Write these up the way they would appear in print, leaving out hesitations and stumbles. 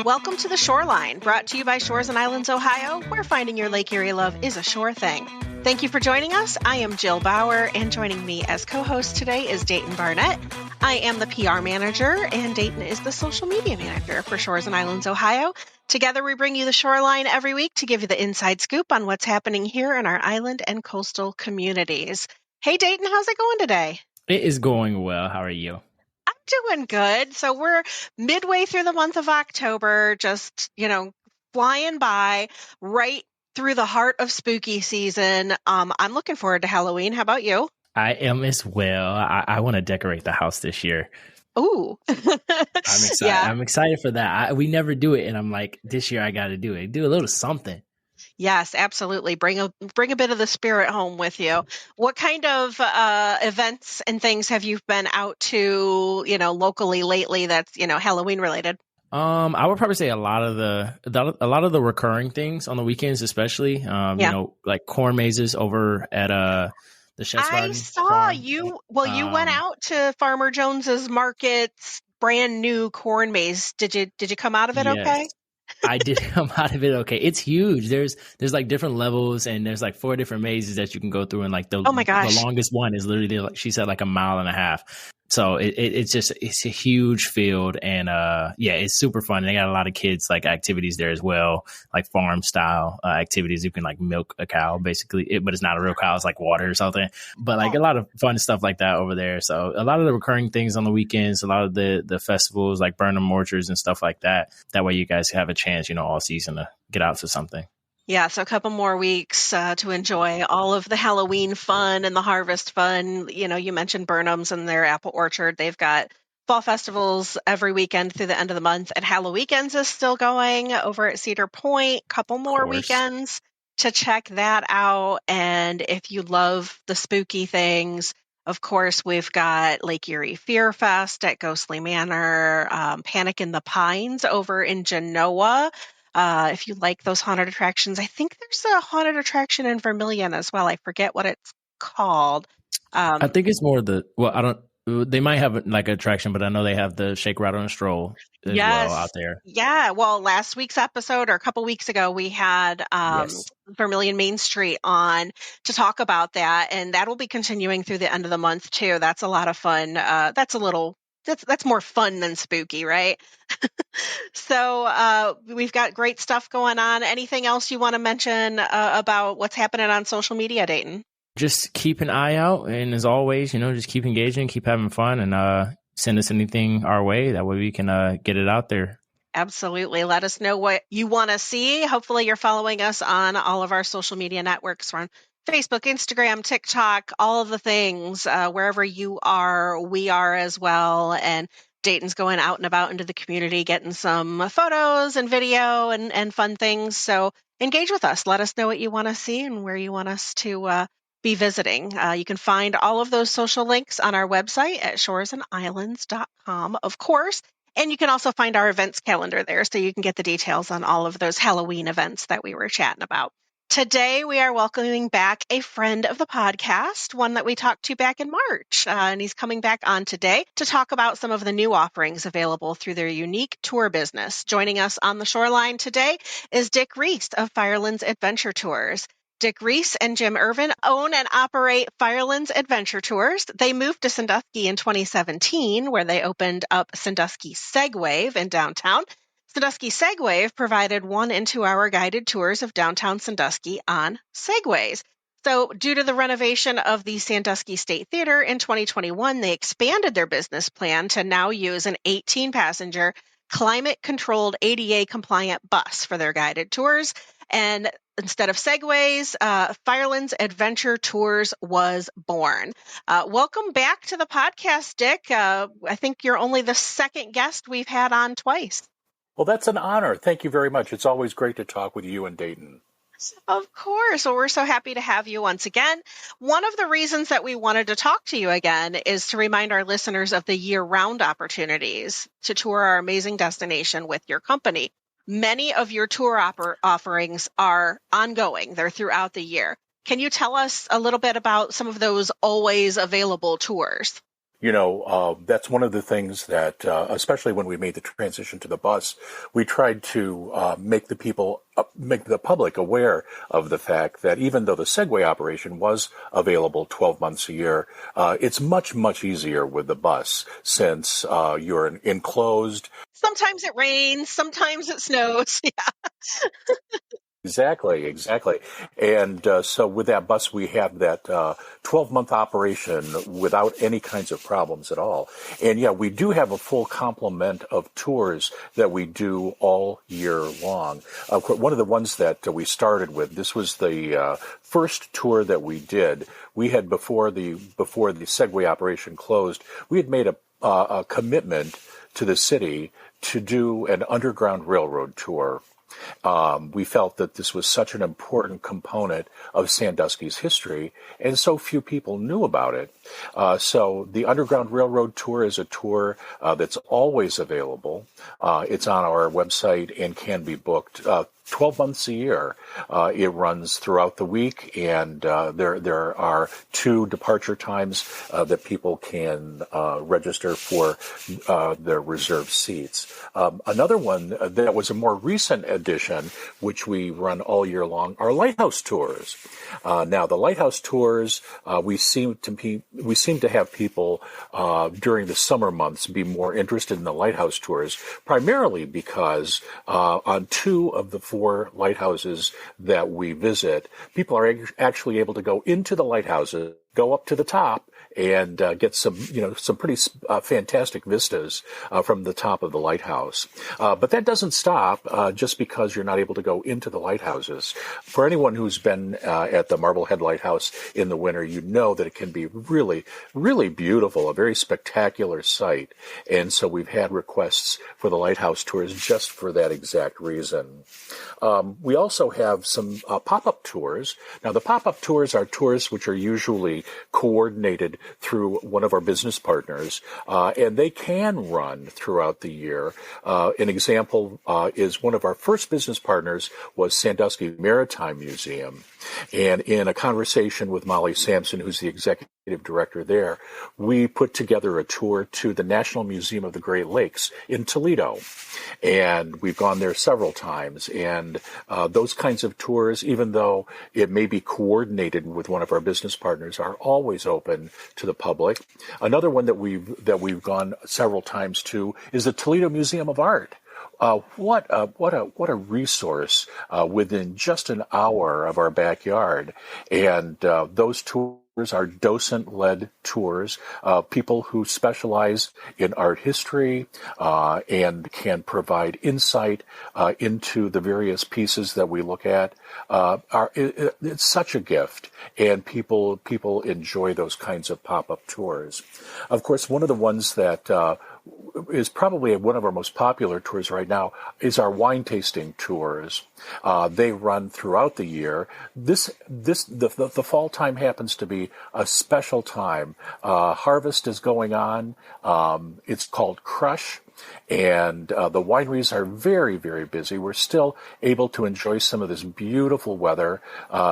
Welcome to The Shoreline, brought to you by Shores and Islands, Ohio, where finding your Lake Erie love is a sure thing. Thank you for joining us. I am Jill Bauer, and joining me as co-host today is Dayton Barnett. I am the PR manager, and Dayton is the social media manager for Shores and Islands, Ohio. Together, we bring you The Shoreline every week to give you the inside scoop on what's happening here in our island and coastal communities. Hey, Dayton, how's it going today? It is going well. How are you? I'm doing good. So we're midway through the month of October, just, flying by right through the heart of spooky season. I'm looking forward to Halloween. How about you? I am as well. I want to decorate the house this year. Ooh. I'm excited. Yeah. I'm excited for that. We never do it. And I'm like, this year I got to do it. Do a little something. Yes, absolutely. Bring a bit of the spirit home with you. What kind of events and things have you been out to, locally lately that's, Halloween related? I would probably say a lot of the recurring things on the weekends, especially, like corn mazes over at the Chef's Garden. I saw you. Well, you went out to Farmer Jones's Market's brand new corn maze. Did you come out of it okay? I did come out of it okay. It's huge. There's like different levels, and there's like 4 different mazes that you can go through, and like the longest one is literally like she said like a mile and a half. So it's a huge field, and it's super fun. They got a lot of kids like activities there as well, like farm style activities. You can like milk a cow basically, but it's not a real cow. It's like water or something. But like a lot of fun stuff like that over there. So a lot of the recurring things on the weekends, a lot of the festivals like Burnham Orchards and stuff like that. That way you guys have a chance, all season to get out to something. Yeah, so a couple more weeks to enjoy all of the Halloween fun and the harvest fun. You mentioned Burnham's and their apple orchard. They've got fall festivals every weekend through the end of the month, and Halloween's is still going over at Cedar Point. Couple more weekends to check that out. And if you love the spooky things, of course, we've got Lake Erie Fear Fest at Ghostly Manor, Panic in the Pines over in Genoa. If you like those haunted attractions, I think there's a haunted attraction in Vermilion as well. I forget what it's called. I think it's more they might have like an attraction, but I know they have the Shake, Rattle, and Stroll as well out there. Yeah. Well, last week's episode or a couple weeks ago, we had Vermilion Main Street on to talk about that. And that will be continuing through the end of the month too. That's a lot of fun. That's more fun than spooky, right? So we've got great stuff going on. Anything else you want to mention about what's happening on social media, Dayton? Just keep an eye out. And as always, just keep engaging, keep having fun, and send us anything our way. That way we can get it out there. Absolutely. Let us know what you want to see. Hopefully you're following us on all of our social media networks. We're on Facebook, Instagram, TikTok, all of the things. Wherever you are, we are as well. And Dayton's going out and about into the community, getting some photos and video and fun things. So engage with us. Let us know what you want to see and where you want us to be visiting. You can find all of those social links on our website at shoresandirlands.com, of course. And you can also find our events calendar there, so you can get the details on all of those Halloween events that we were chatting about. Today, we are welcoming back a friend of the podcast, one that we talked to back in March, and he's coming back on today to talk about some of the new offerings available through their unique tour business. Joining us on the Shoreline today is Dick Ries of Firelands Adventure Tours. Dick Ries and Jim Irvin own and operate Firelands Adventure Tours. They moved to Sandusky in 2017, where they opened up Sandusky Segwave in downtown. Sandusky Segwave provided 1 and 2 hour guided tours of downtown Sandusky on Segways. So due to the renovation of the Sandusky State Theater in 2021, they expanded their business plan to now use an 18-passenger climate-controlled ADA-compliant bus for their guided tours. And instead of Segways, Firelands Adventure Tours was born. Welcome back to the podcast, Dick. I think you're only the second guest we've had on twice. Well, that's an honor. Thank you very much. It's always great to talk with you and Dayton. Of course. Well, we're so happy to have you once again. One of the reasons that we wanted to talk to you again is to remind our listeners of the year-round opportunities to tour our amazing destination with your company. Many of your tour offerings are ongoing. They're throughout the year. Can you tell us a little bit about some of those always available tours? That's one of the things that, especially when we made the transition to the bus, we tried to make the public aware of the fact that even though the Segway operation was available 12 months a year, it's much, much easier with the bus since you're enclosed. Sometimes it rains, sometimes it snows. Yeah. Exactly. And so with that bus, we have that 12-month operation without any kinds of problems at all. And yeah, we do have a full complement of tours that we do all year long. One of the ones that we started with, this was the first tour that we did. We had before the Segway operation closed, we had made a commitment to the city to do an Underground Railroad tour. We felt that this was such an important component of Sandusky's history, and so few people knew about it. So the Underground Railroad Tour is a tour that's always available. It's on our website and can be booked 12 months a year. It runs throughout the week, and there are 2 departure times that people can register for their reserved seats. Another one that was a more recent addition, which we run all year long, are lighthouse tours. Now, the lighthouse tours, we seem to have people during the summer months be more interested in the lighthouse tours, primarily because on 2 of the 4 lighthouses that we visit, people are actually able to go into the lighthouses, go up to the top, and get some pretty fantastic vistas from the top of the lighthouse. But that doesn't stop just because you're not able to go into the lighthouses. For anyone who's been at the Marblehead Lighthouse in the winter, you know that it can be really, really beautiful, a very spectacular sight. And so we've had requests for the lighthouse tours just for that exact reason. We also have some pop-up tours. Now, the pop-up tours are tours which are usually coordinated through one of our business partners, and they can run throughout the year. An example is one of our first business partners was Sandusky Maritime Museum. And in a conversation with Molly Sampson, who's the executive director there, we put together a tour to the National Museum of the Great Lakes in Toledo. And we've gone there several times. And those kinds of tours, even though it may be coordinated with one of our business partners, are always open to the public. Another one that we've gone several times to is the Toledo Museum of Art. What a resource within just an hour of our backyard. And those tours are docent-led tours, people who specialize in art history and can provide insight into the various pieces that we look at. It's such a gift, and people enjoy those kinds of pop-up tours. Of course, one of the ones that is probably one of our most popular tours right now is our wine tasting tours. They run throughout the year. The fall time happens to be a special time. Harvest is going on. It's called Crush. And the wineries are very, very busy. We're still able to enjoy some of this beautiful weather.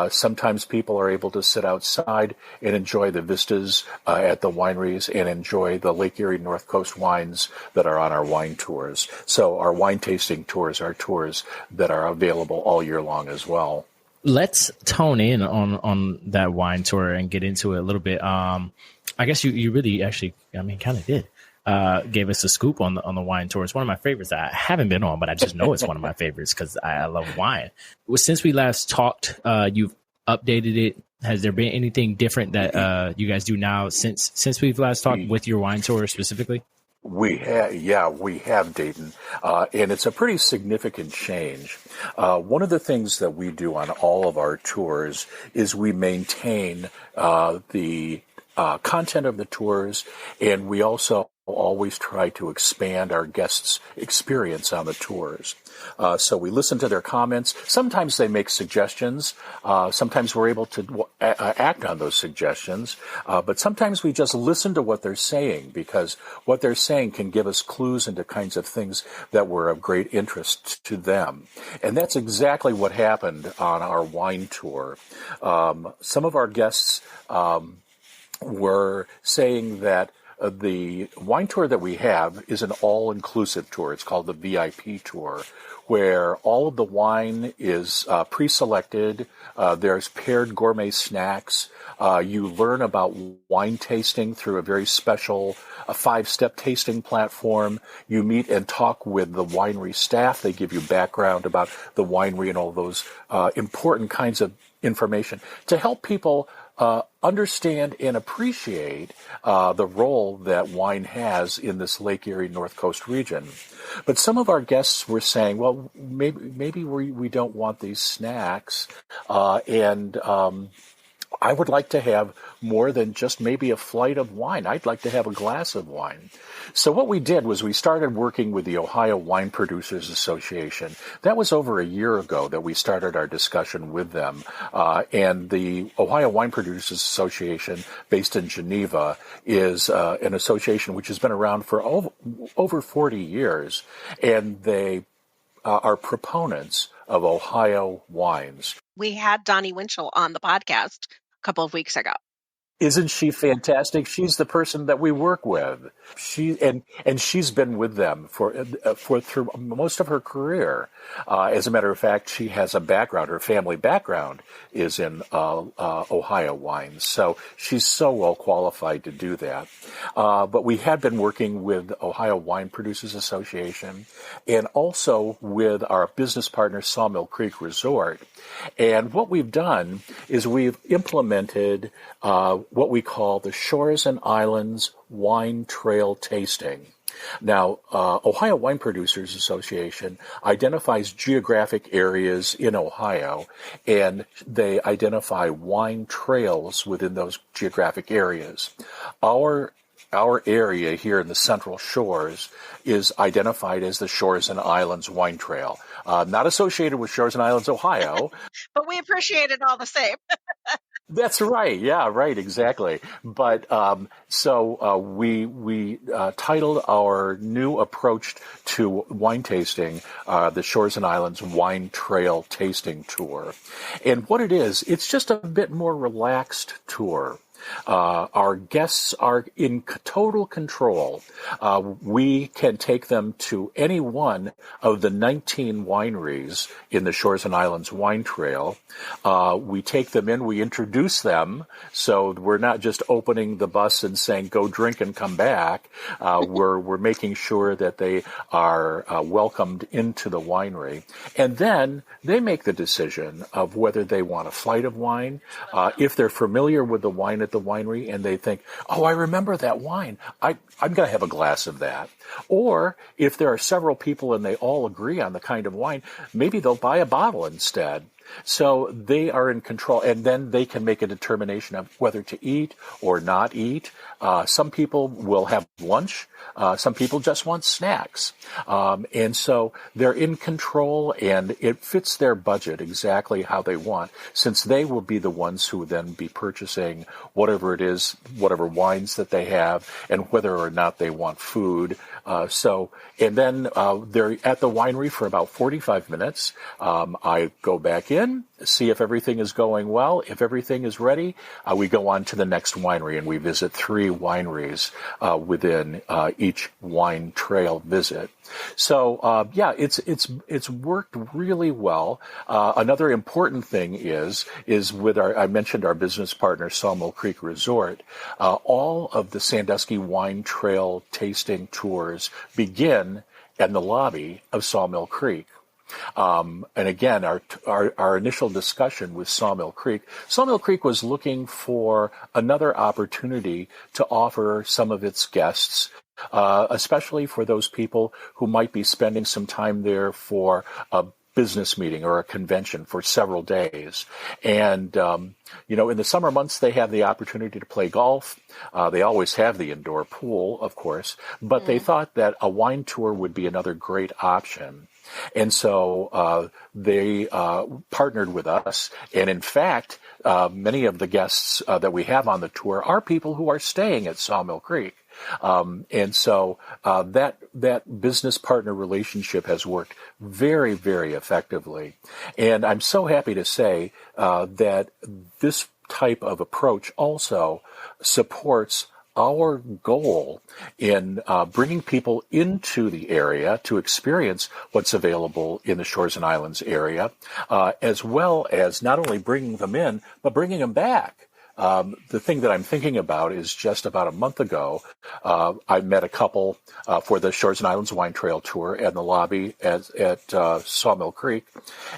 Sometimes people are able to sit outside and enjoy the vistas at the wineries and enjoy the Lake Erie North Coast wines that are on our wine tours. So our wine tasting tours are tours that are available all year long as well. Let's tone in on that wine tour and get into it a little bit. I guess you really actually, kind of did. Gave us a scoop on the wine tour. It's one of my favorites that I haven't been on, but I just know it's one of my favorites because I love wine. Well, since we last talked, you've updated it. Has there been anything different that you guys do now since we've last talked with your wine tour specifically? We have, Dayton, and it's a pretty significant change. One of the things that we do on all of our tours is we maintain the content of the tours, and we also always try to expand our guests' experience on the tours. So we listen to their comments. Sometimes they make suggestions. Sometimes we're able to act on those suggestions. But sometimes we just listen to what they're saying, because what they're saying can give us clues into kinds of things that were of great interest to them. And that's exactly what happened on our wine tour. Some of our guests were saying that the wine tour that we have is an all-inclusive tour. It's called the VIP tour, where all of the wine is pre-selected. There's paired gourmet snacks. You learn about wine tasting through a very special 5-step tasting platform. You meet and talk with the winery staff. They give you background about the winery and all those important kinds of information to help people understand and appreciate the role that wine has in this Lake Erie North Coast region. But some of our guests were saying, well, maybe we don't want these snacks, and I would like to have more than just maybe a flight of wine. I'd like to have a glass of wine. So what we did was we started working with the Ohio Wine Producers Association. That was over a year ago that we started our discussion with them. And the Ohio Wine Producers Association, based in Geneva, is an association which has been around for over 40 years. And they are proponents of Ohio wines. We had Donnie Winchell on the podcast a couple of weeks ago. Isn't she fantastic? She's the person that we work with. She's been with them for through most of her career. As a matter of fact, she has a background. Her family background is in Ohio wines, so she's so well qualified to do that. But we had been working with Ohio Wine Producers Association, and also with our business partner Sawmill Creek Resort. And what we've done is we've implemented what we call the Shores and Islands Wine Trail Tasting. Now, Ohio Wine Producers Association identifies geographic areas in Ohio, and they identify wine trails within those geographic areas. Our area here in the Central Shores is identified as the Shores and Islands Wine Trail. Not associated with Shores and Islands, Ohio. But we appreciate it all the same. That's right. Yeah, right. Exactly. But we titled our new approach to wine tasting the Shores and Islands Wine Trail Tasting Tour. And what it is, it's just a bit more relaxed tour. Our guests are in total control. We can take them to any one of the 19 wineries in the Shores and Islands Wine Trail. We take them in, we introduce them, so we're not just opening the bus and saying, go drink and come back. We're making sure that they are welcomed into the winery. And then they make the decision of whether they want a flight of wine. If they're familiar with the wine at the winery and they think, oh, I remember that wine, I'm going to have a glass of that. Or if there are several people and they all agree on the kind of wine, maybe they'll buy a bottle instead. So they are in control, and then they can make a determination of whether to eat or not eat. Some people will have lunch. Some people just want snacks. And so they're in control, and it fits their budget exactly how they want, since they will be the ones who will then be purchasing whatever it is, whatever wines that they have, and whether or not they want food. And then they're at the winery for about 45 minutes. I go back in, see if everything is going well. If everything is ready, we go on to the next winery, and we visit 3 wineries within each wine trail visit. So it's worked really well. Another important thing is with I mentioned our business partner Sawmill Creek Resort. All of the Sandusky Wine Trail tasting tours begin in the lobby of Sawmill Creek. And again, our initial discussion with Sawmill Creek was looking for another opportunity to offer some of its guests, especially for those people who might be spending some time there for a business meeting or a convention for several days. And, in the summer months, they have the opportunity to play golf. They always have the indoor pool, of course, but they thought that a wine tour would be another great option. And so they partnered with us. And in fact, many of the guests that we have on the tour are people who are staying at Sawmill Creek. And so that business partner relationship has worked very, very effectively. And I'm so happy to say that this type of approach also supports our goal in bringing people into the area to experience what's available in the Shores and Islands area, as well as not only bringing them in, but bringing them back. The thing that I'm thinking about is just about a month ago, I met a couple for the Shores and Islands Wine Trail Tour in the lobby at Sawmill Creek,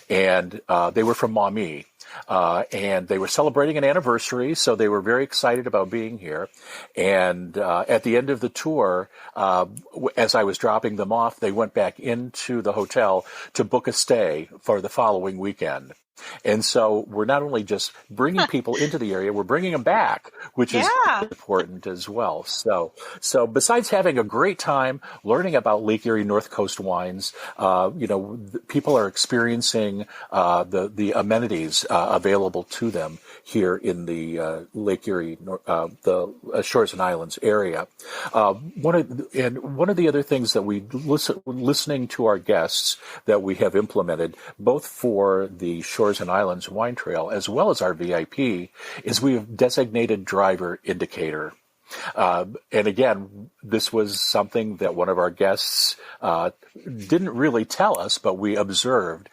and they were from Maumee. And they were celebrating an anniversary, so they were very excited about being here. And at the end of the tour, as I was dropping them off, they went back into the hotel to book a stay for the following weekend. And so we're not only just bringing people into the area, we're bringing them back, which is important as well. So besides having a great time learning about Lake Erie North Coast wines, people are experiencing the amenities available to them here in the Lake Erie, the Shores and Islands area. One of the other things that we listening to our guests that we have implemented, both for the Shores and Islands Wine Trail, as well as our VIP, is we have designated driver indicator. And again, this was something that one of our guests didn't really tell us, but we observed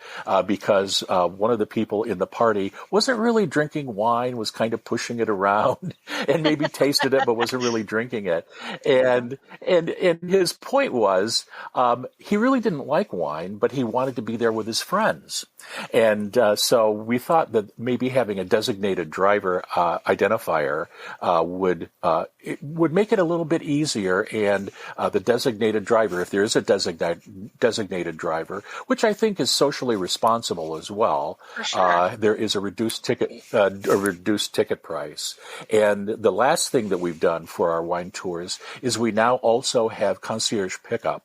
because one of the people in the party wasn't really drinking wine, was kind of pushing it around and maybe tasted it, but wasn't really drinking it. And his point was he really didn't like wine, but he wanted to be there with his friends. And so we thought that maybe having a designated driver identifier would make it a little bit easier, and the designated driver, if there is a designated driver, which I think is socially responsible as well, for sure. There is a reduced ticket price. And the last thing that we've done for our wine tours is we now also have concierge pickup.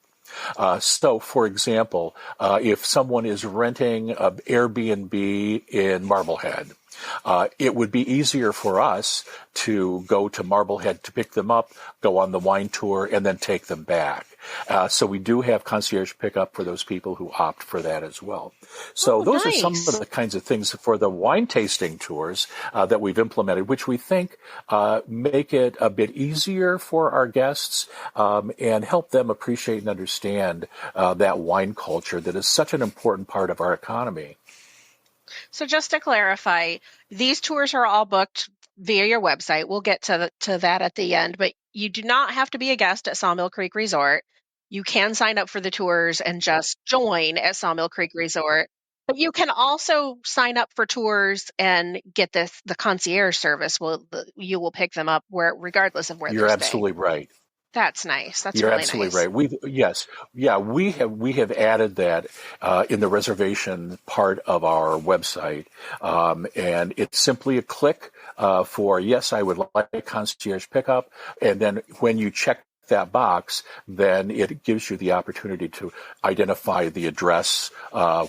So, for example, if someone is renting an Airbnb in Marblehead, it would be easier for us to go to Marblehead to pick them up, go on the wine tour, and then take them back. So we do have concierge pickup for those people who opt for that as well. So those nice. are some of the kinds of things for the wine tasting tours that we've implemented, which we think make it a bit easier for our guests and help them appreciate and understand that wine culture that is such an important part of our economy. So just to clarify, these tours are all booked via your website. We'll get to that at the end, but you do not have to be a guest at Sawmill Creek Resort. You can sign up for the tours and just join at Sawmill Creek Resort. But you can also sign up for tours and get the concierge service. You will pick them up regardless of where they're staying. You're absolutely right. That's nice. You're really absolutely nice. Right. We have added that in the reservation part of our website, and it's simply a click for yes, I would like concierge pickup, and then when you check that box, then it gives you the opportunity to identify the address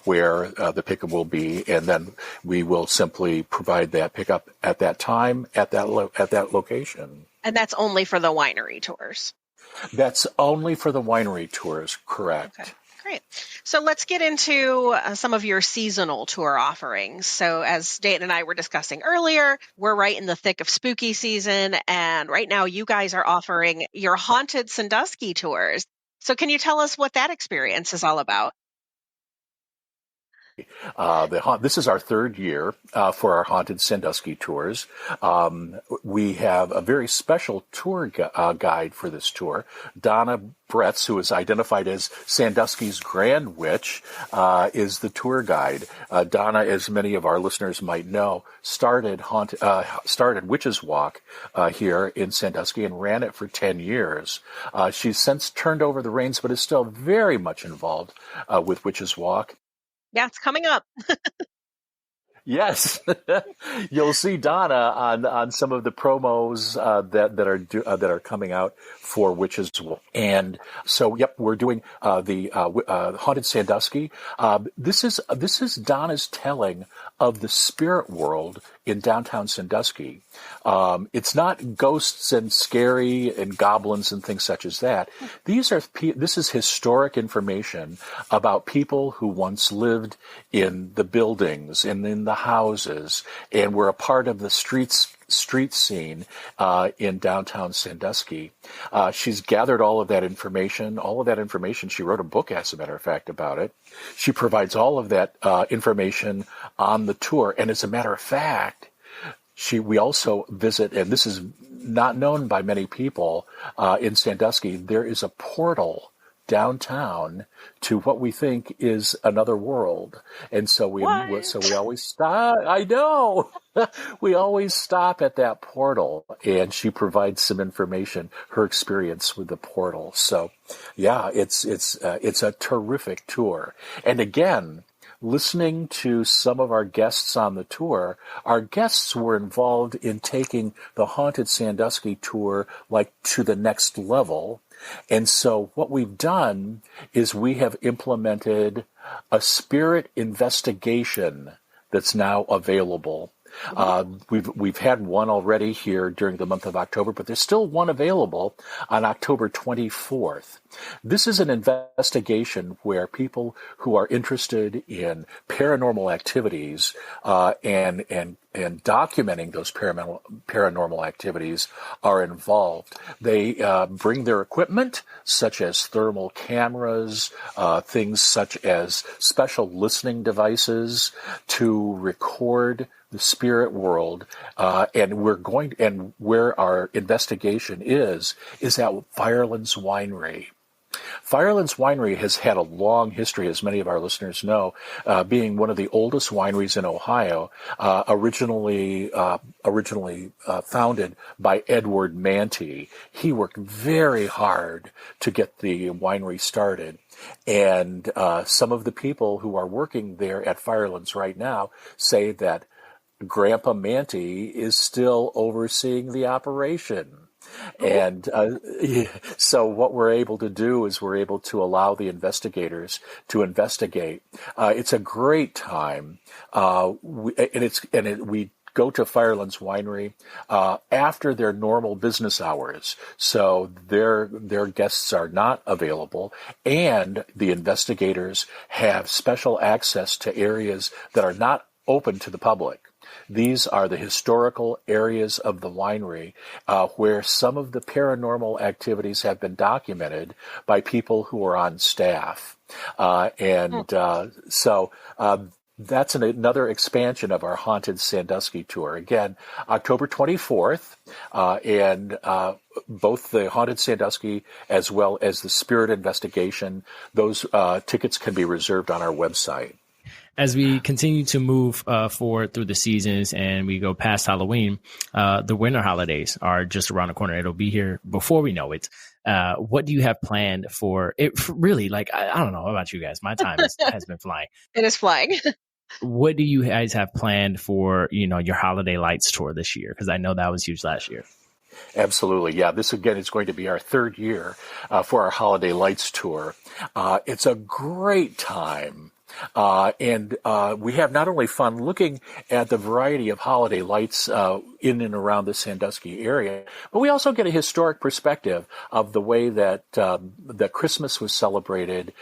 where the pickup will be, and then we will simply provide that pickup at that time at that location. And that's only for the winery tours. That's only for the winery tours, correct. Okay, great. So let's get into some of your seasonal tour offerings. So as Dayton and I were discussing earlier, we're right in the thick of spooky season, and right now you guys are offering your Haunted Sandusky Tours. So can you tell us what that experience is all about? This is our third year for our Haunted Sandusky Tours. We have a very special tour guide for this tour. Donna Bretz, who is identified as Sandusky's Grand Witch, is the tour guide. Donna, as many of our listeners might know, started Witches Walk here in Sandusky and ran it for 10 years. She's since turned over the reins, but is still very much involved with Witches Walk. Yeah, it's coming up. Yes, you'll see Donna on some of the promos that are coming out for Witches Walk. And so, yep, we're doing the Haunted Sandusky. This is Donna's telling of the spirit world in downtown Sandusky. It's not ghosts and scary and goblins and things such as that. This is historic information about people who once lived in the buildings and in the houses and were a part of the street scene in downtown Sandusky. She's gathered all of that information. She wrote a book, as a matter of fact, about it. She provides all of that information on the tour. And as a matter of fact, we also visit, and this is not known by many people in Sandusky, there is a portal downtown to what we think is another world. And so we always stop. I know. We always stop at that portal, and she provides some information, her experience with the portal. So yeah, it's a terrific tour. And again, listening to some of our guests on the tour, our guests were involved in taking the Haunted Sandusky tour to the next level. And so what we've done is we have implemented a spirit investigation that's now available. We've had one already here during the month of October, but there's still one available on October 24th. This is an investigation where people who are interested in paranormal activities and documenting those paranormal activities are involved. They bring their equipment, such as thermal cameras, things such as special listening devices to record the spirit world, and where our investigation is at Firelands Winery. Firelands Winery has had a long history, as many of our listeners know, being one of the oldest wineries in Ohio, originally founded by Edward Manty. He worked very hard to get the winery started. And some of the people who are working there at Firelands right now say that Grandpa Manty is still overseeing the operation. And so what we're able to do is we're able to allow the investigators to investigate. It's a great time. We go to Firelands Winery after their normal business hours, so their guests are not available, and the investigators have special access to areas that are not open to the public. These are the historical areas of the winery where some of the paranormal activities have been documented by people who are on staff. So that's another expansion of our Haunted Sandusky tour. Again, October 24th, and both the Haunted Sandusky as well as the Spirit Investigation, those tickets can be reserved on our website. As we continue to move forward through the seasons and we go past Halloween, the winter holidays are just around the corner. It'll be here before we know it. What do you have planned for it? Really, I don't know about you guys. My time has been flying. It is flying. What do you guys have planned for, your holiday lights tour this year? Because I know that was huge last year. Absolutely. Yeah. This again is going to be our third year for our holiday lights tour. It's a great time. And we have not only fun looking at the variety of holiday lights in and around the Sandusky area, but we also get a historic perspective of the way that Christmas was celebrated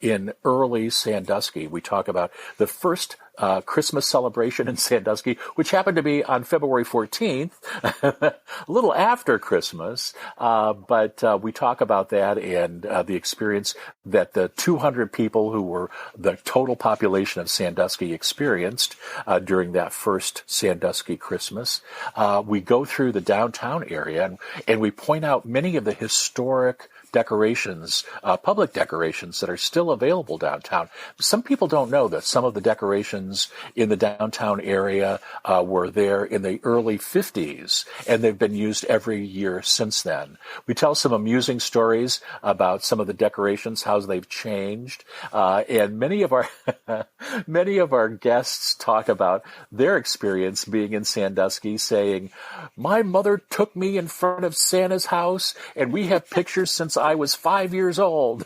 in early Sandusky. We talk about the first Christmas celebration in Sandusky, which happened to be on February 14th, a little after Christmas. But we talk about that and the experience that the 200 people who were the total population of Sandusky experienced during that first Sandusky Christmas. We go through the downtown area and we point out many of the historic decorations, public decorations that are still available downtown. Some people don't know that some of the decorations in the downtown area were there in the early 50s, and they've been used every year since then. We tell some amusing stories about some of the decorations, how they've changed, and many of our guests talk about their experience being in Sandusky, saying, "My mother took me in front of Santa's house, and we have pictures since I was 5 years old,"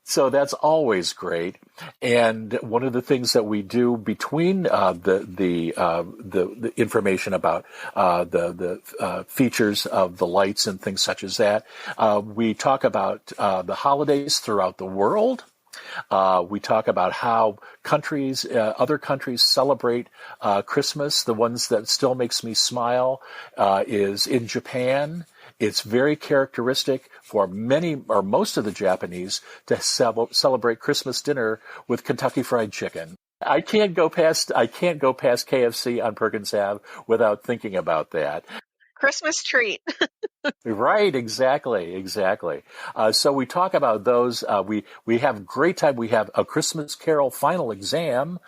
So that's always great. And one of the things that we do between the information about the features of the lights and things such as that, we talk about the holidays throughout the world. We talk about how other countries celebrate Christmas. The ones that still makes me smile is in Japan. It's very characteristic for many or most of the Japanese to celebrate Christmas dinner with Kentucky Fried Chicken. I can't go past KFC on Perkins Ave without thinking about that. Christmas treat. Right, exactly. So we talk about those. We have a great time. We have a Christmas Carol final exam.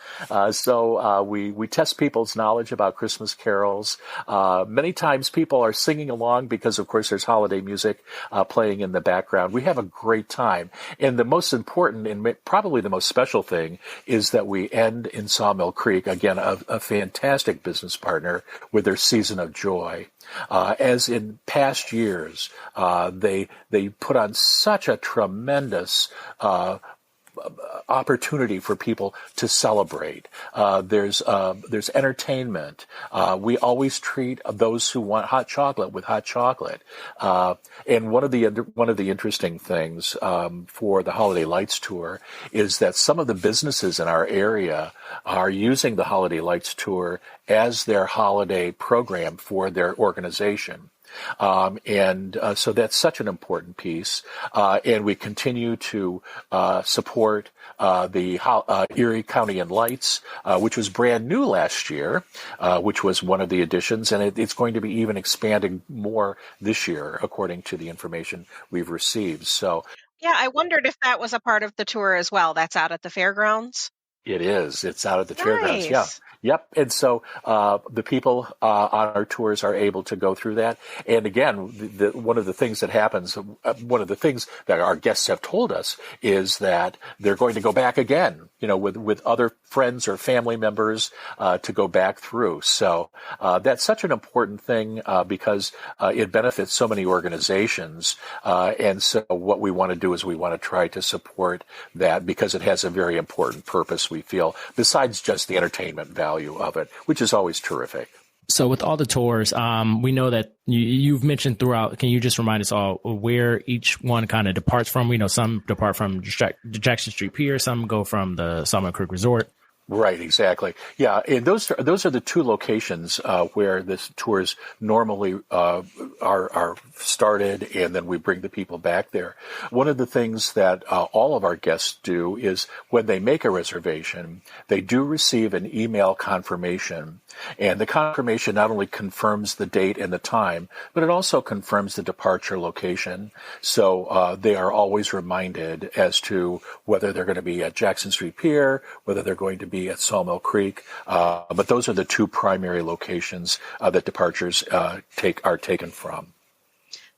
So we test people's knowledge about Christmas carols. Many times people are singing along because, of course, there's holiday music playing in the background. We have a great time. And the most important and probably the most special thing is that we end in Sawmill Creek, again, a fantastic business partner with their Season of Joy. As in past years, they put on such a tremendous opportunity for people to celebrate. There's entertainment. We always treat those who want hot chocolate with hot chocolate. And one of the interesting things for the Holiday Lights Tour is that some of the businesses in our area are using the Holiday Lights Tour as their holiday program for their organization. So that's such an important piece. And we continue to support the Erie County and Lights, which was brand new last year, which was one of the additions, and it's going to be even expanding more this year, according to the information we've received. So, yeah, I wondered if that was a part of the tour as well. That's out at the fairgrounds. It is. It's out at the fairgrounds. Yeah. Yep. And so the people on our tours are able to go through that. And again, one of the things that happens, one of the things that our guests have told us is that they're going to go back again, with other friends or family members to go back through. So that's such an important thing because it benefits so many organizations. And so what we want to do is we want to try to support that because it has a very important purpose, we feel, besides just the entertainment value of it, which is always terrific. So with all the tours, we know that you've mentioned throughout, can you just remind us all where each one kind of departs from? We know some depart from Jackson Street Pier, some go from the Sawmill Creek Resort. Right, exactly. Yeah, and those are the two locations where this tours normally are started, and then we bring the people back there. One of the things that all of our guests do is when they make a reservation, they do receive an email confirmation, and the confirmation not only confirms the date and the time, but it also confirms the departure location. So they are always reminded as to whether they're going to be at Jackson Street Pier, whether they're going to be at Sawmill Creek, but those are the two primary locations that departures are taken from.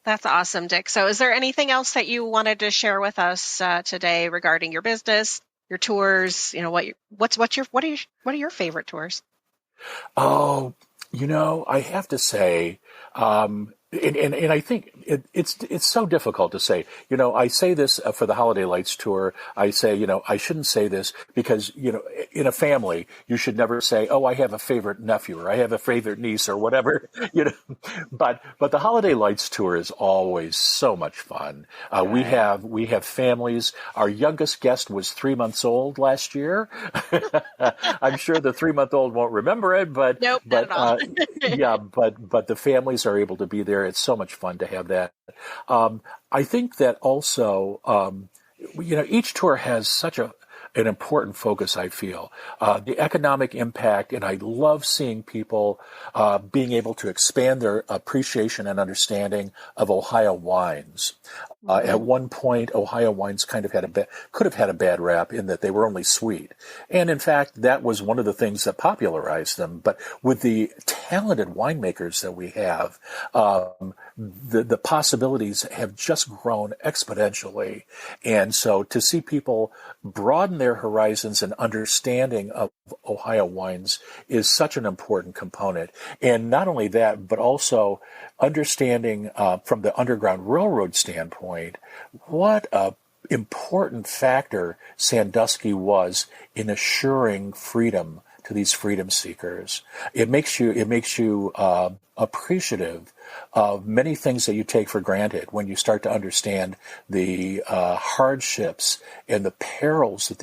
That's awesome, Dick. So is there anything else that you wanted to share with us today regarding your business, your tours? What are your favorite tours? Oh, I have to say, and I think it's so difficult to say. I say this for the Holiday Lights Tour. I say, I shouldn't say this because, in a family, you should never say, oh, I have a favorite nephew or I have a favorite niece or whatever, But the Holiday Lights Tour is always so much fun. We have families. Our youngest guest was 3 months old last year. I'm sure the 3-month-old won't remember it, but nope, not at all. Yeah, but the families are able to be there. It's so much fun to have that. I think that also, each tour has such an important focus, I feel. The economic impact, and I love seeing people being able to expand their appreciation and understanding of Ohio wines. At one point, Ohio wines kind of could have had a bad rap in that they were only sweet. And in fact, that was one of the things that popularized them. But with the talented winemakers that we have, the possibilities have just grown exponentially. And so to see people broaden their horizons and understanding of Ohio wines is such an important component. And not only that, but also understanding from the Underground Railroad standpoint, what a important factor Sandusky was in assuring freedom to these freedom seekers. It makes you appreciative of many things that you take for granted when you start to understand the hardships and the perils that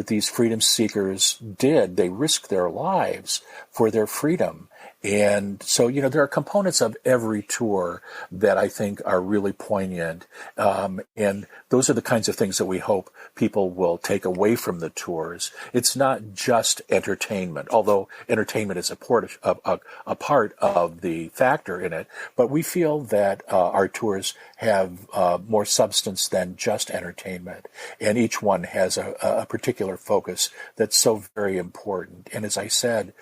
these freedom seekers did. They risked their lives for their freedom. And so, there are components of every tour that I think are really poignant. And those are the kinds of things that we hope people will take away from the tours. It's not just entertainment, although entertainment is a part of the factor in it. But we feel that our tours have more substance than just entertainment. And each one has a particular focus that's so very important. And as I said,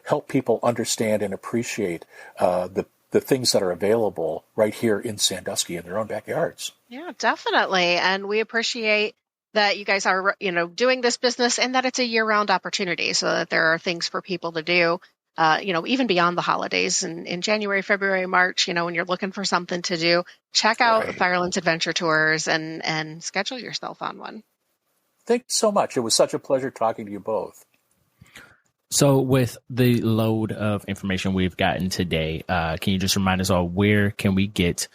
help people understand and appreciate the things that are available right here in Sandusky in their own backyards. Yeah, definitely. And we appreciate that you guys are, doing this business and that it's a year-round opportunity so that there are things for people to do, even beyond the holidays and in January, February, March, when you're looking for something to do, check out Firelands Adventure Tours and schedule yourself on one. Thank you so much. It was such a pleasure talking to you both. So with the load of information we've gotten today, can you just remind us all, where can we get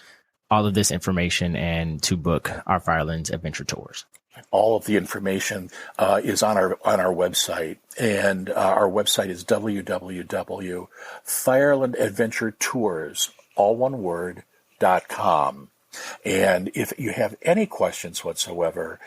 all of this information and to book our Firelands Adventure Tours? All of the information is on our website, and our website is www.firelandadventuretours, all one word, .com. And if you have any questions whatsoever,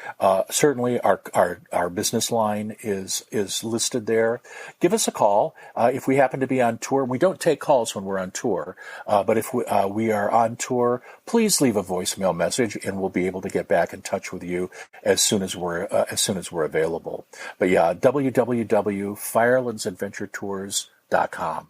certainly our business line is listed there. Give us a call if we happen to be on tour. We don't take calls when we're on tour, but if we are on tour, please leave a voicemail message, and we'll be able to get back in touch with you as soon as we're available. But yeah, www.firelandsadventuretours.com.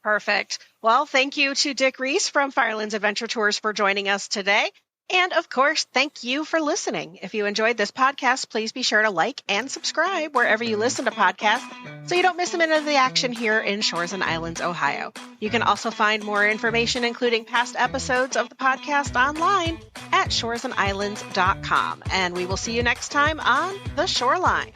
Perfect. Well, thank you to Dick Ries from Firelands Adventure Tours for joining us today. And of course, thank you for listening. If you enjoyed this podcast, please be sure to like and subscribe wherever you listen to podcasts so you don't miss a minute of the action here in Shores and Islands, Ohio. You can also find more information, including past episodes of the podcast, online at shoresandislands.com. And we will see you next time on The Shoreline.